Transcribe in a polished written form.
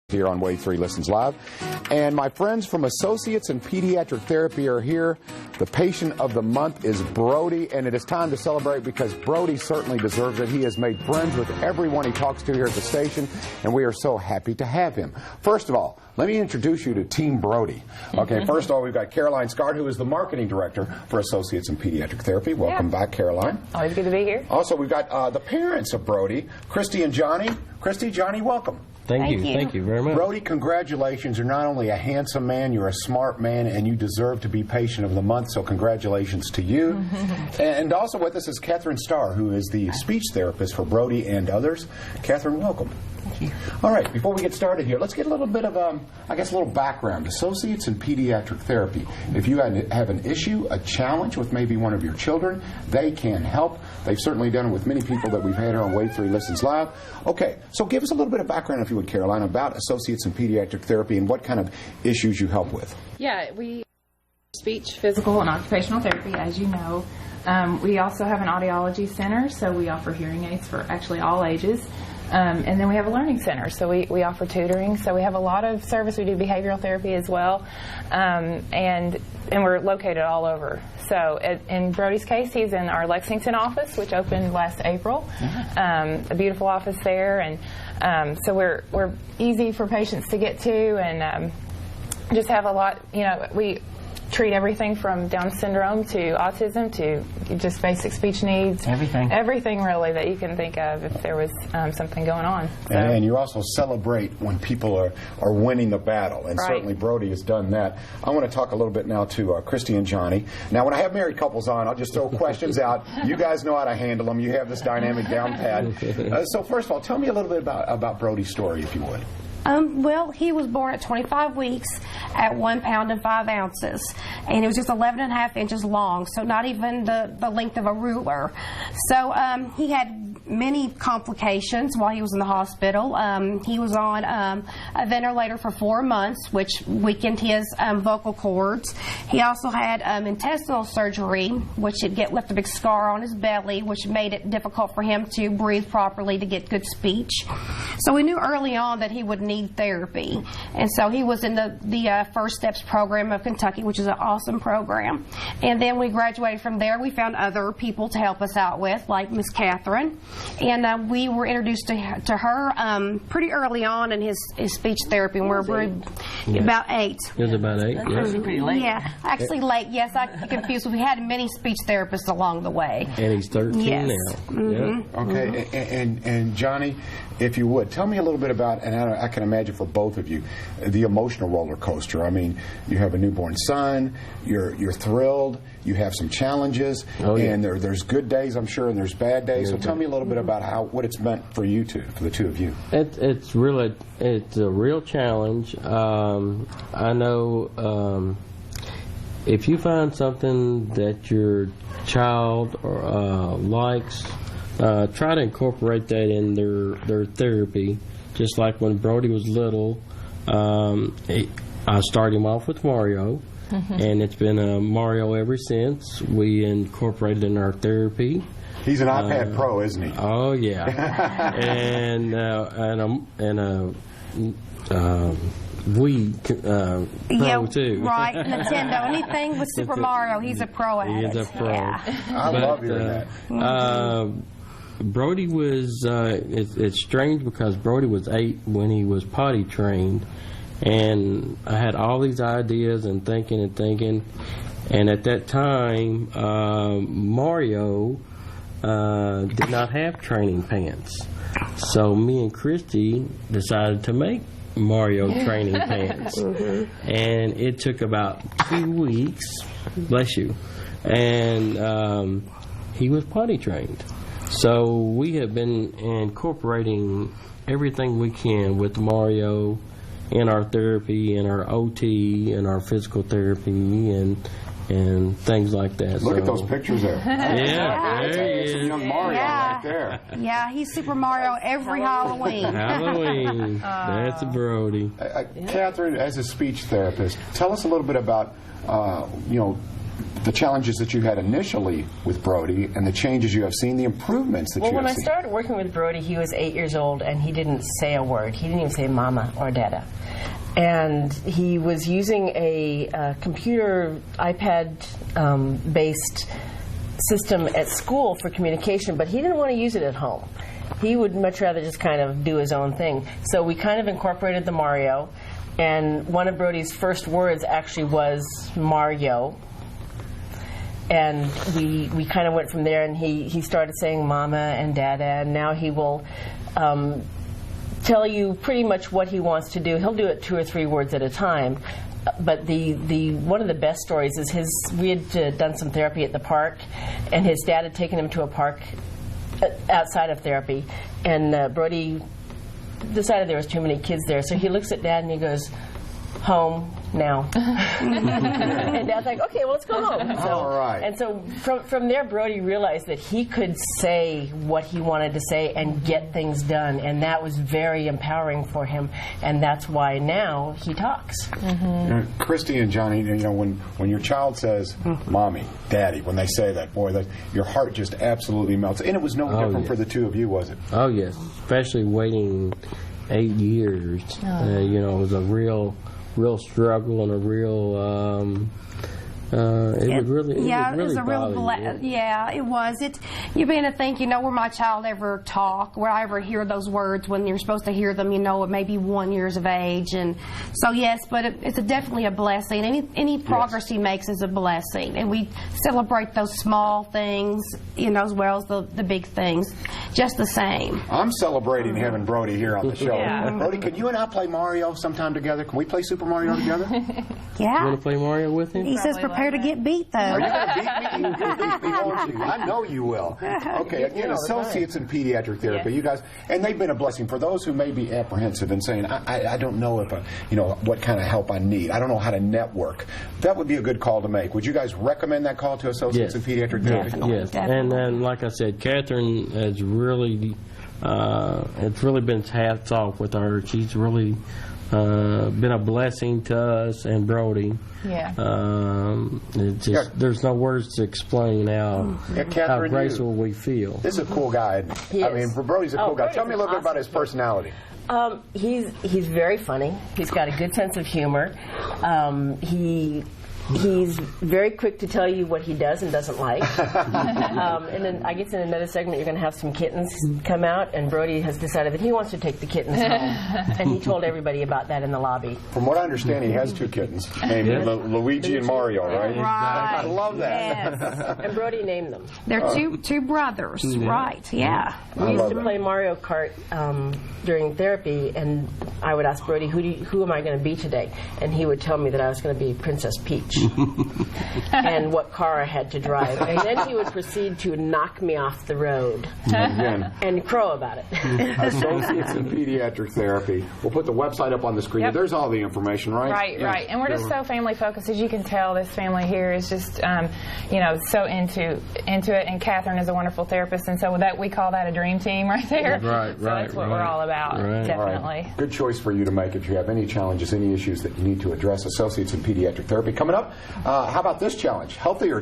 Here on Wave 3 Listens Live. And my friends from Associates in Pediatric Therapy are here. The patient of the month is Brody, and it is time to celebrate because Brody certainly deserves it. He has made friends with everyone he talks to here at the station, and we are so happy to have him. First of all, let me introduce you to Team Brody. Okay, first of all, we've got Caroline Scott, who is the marketing director for Associates in Pediatric Therapy. Welcome back, Caroline. Always good to be here. Also, we've got the parents of Brody, Christy and Johnny. Christy, Johnny, welcome. Thank you. Thank you very much. Brody, congratulations. You're not only a handsome man, you're a smart man, and you deserve to be patient of the month, so congratulations to you. And also with us is Catherine Starr, who is the speech therapist for Brody and others. Catherine, welcome. Thank you. All right, before we get started here, let's get a little bit of, I guess, a little background. Associates in Pediatric Therapy. If you have an issue, a challenge with maybe one of your children, they can help. They've certainly done it with many people that we've had here on Wave 3 Listens Live. Okay, so give us a little bit of background, if you would, Caroline, about Associates in Pediatric Therapy and what kind of issues you help with. Yeah, we speech, physical, and occupational therapy, as you know. We also have an audiology center, so we offer hearing aids for actually all ages. And then we have a learning center, so we offer tutoring. So we have a lot of service. We do behavioral therapy as well, and we're located all over. So in Brody's case, he's in our Lexington office, which opened last April. A beautiful office there, and so we're easy for patients to get to, and just have a lot. You know, we treat everything from Down syndrome to autism to just basic speech needs. Everything really that you can think of if there was something going on. So. And you also celebrate when people are winning the battle, and certainly Brody has done that. I want to talk a little bit now to Christy and Johnny. Now, when I have married couples on, I'll just throw questions out. You guys know how to handle them. You have this dynamic down pat. So first of all, tell me a little bit about Brody's story, if you would. Well, he was born at 25 weeks at 1 pound and 5 ounces, and it was just 11.5 inches long, so not even the length of a ruler. So he had many complications while he was in the hospital. He was on a ventilator for 4 months, which weakened his vocal cords. He also had intestinal surgery, which left a big scar on his belly, which made it difficult for him to breathe properly to get good speech. So we knew early on that he would need therapy, and so he was in the First Steps program of Kentucky, which is an awesome program. And then we graduated from there. We found other people to help us out with, like Miss Catherine, and we were introduced to her pretty early on in his speech therapy. And we're about 8. It was about 8. Yes. Pretty late. Yeah, actually late. Yes, I get confused. We had many speech therapists along the way. And he's 13 now. Okay, and Johnny, if you would, tell me a little bit about, and I can imagine for both of you, the emotional roller coaster. I mean, you have a newborn son, you're thrilled, you have some challenges, and there's good days, I'm sure, and there's bad days. So tell me a little bit about what it's meant for you two, for the two of you. It's a real challenge. I know if you find something that your child likes, try to incorporate that in their therapy. Just like when Brody was little, I started him off with Mario, and it's been Mario ever since. We incorporated in our therapy. He's an iPad Pro, isn't he? Oh yeah, and Wii Pro too. Right, Nintendo. Anything with Super Mario, he's a pro at it. He's a pro. Yeah. I love hearing that. Brody was, it's strange because Brody was 8 when he was potty trained, and I had all these ideas and thinking, and at that time, Mario did not have training pants. So me and Christy decided to make Mario training pants, and it took about 2 weeks, bless you, and he was potty trained. So we have been incorporating everything we can with Mario in our therapy, in our OT, in our physical therapy, and things like that. Look at those pictures there. Yeah, there he is. Young Mario right there. Yeah, he's Super Mario every Halloween. Halloween. That's Brody. Catherine, as a speech therapist, tell us a little bit about, the challenges that you had initially with Brody and the changes you have seen, the improvements that you have seen. Well, when I started working with Brody, he was 8 years old, and he didn't say a word. He didn't even say mama or dada. And he was using a computer, iPad-based system at school for communication, but he didn't want to use it at home. He would much rather just kind of do his own thing. So we kind of incorporated the Mario, and one of Brody's first words actually was Mario. And we kind of went from there, and he started saying mama and dada, and now he will tell you pretty much what he wants to do. He'll do it 2 or 3 words at a time. But the one of the best stories is we had done some therapy at the park, and his dad had taken him to a park outside of therapy, and Brody decided there was too many kids there, so he looks at Dad and he goes, home now. And Dad's like, okay, well, let's go home. So, all right. And so from there, Brody realized that he could say what he wanted to say and get things done, and that was very empowering for him, and that's why now he talks. Christy and Johnny, when your child says, Mommy, Daddy, when they say that, boy, your heart just absolutely melts. And it was no different for the two of you, was it? Oh, yes. Especially waiting 8 years. It was a real struggle and a real it was. You begin to think, will my child ever talk? Will I ever hear those words when you're supposed to hear them, at maybe 1 year of age? And so, yes, but it's definitely a blessing. Any progress he makes is a blessing. And we celebrate those small things, as well as the big things, just the same. I'm celebrating having Brody here on the show. Yeah. Brody, can you and I play Mario sometime together? Can we play Super Mario together? Yeah. You want to play Mario with him? He says prepare to get beat, though. Are you going to beat me? You'll beat me, won't you? I know you will. Okay, again, associates in pediatric therapy. You guys, and they've been a blessing for those who may be apprehensive and saying, I don't know if what kind of help I need. I don't know how to network. That would be a good call to make. Would you guys recommend that call to associates in pediatric therapy? Yes, and then, like I said, Catherine has really, it's really been hats off with her. She's really been a blessing to us and Brody. Yeah. There's no words to explain how graceful we feel. This is a cool guy. Brody's a cool guy. Tell me a little bit about his personality. He's very funny. He's got a good sense of humor. He's very quick to tell you what he does and doesn't like. And then I guess in another segment you're going to have some kittens come out, and Brody has decided that he wants to take the kittens home. And he told everybody about that in the lobby. From what I understand, he has 2 kittens named Luigi and Mario, right? Right. I love that. Yes. And Brody named them. They're two brothers, right? Yeah. We used to play Mario Kart during therapy, and I would ask Brody, who am I going to be today? And he would tell me that I was going to be Princess Peach. And what car I had to drive. And then he would proceed to knock me off the road and crow about it. Associates in Pediatric Therapy. We'll put the website up on the screen. Yep. There's all the information, right? Right, right. And we're just so family focused. As you can tell, this family here is just, so into it. And Catherine is a wonderful therapist. And so we call that a dream team right there. Right, so that's what we're all about, definitely. Right. Good choice for you to make if you have any challenges, any issues that you need to address. Associates in Pediatric Therapy. Coming up, how about this challenge? Healthier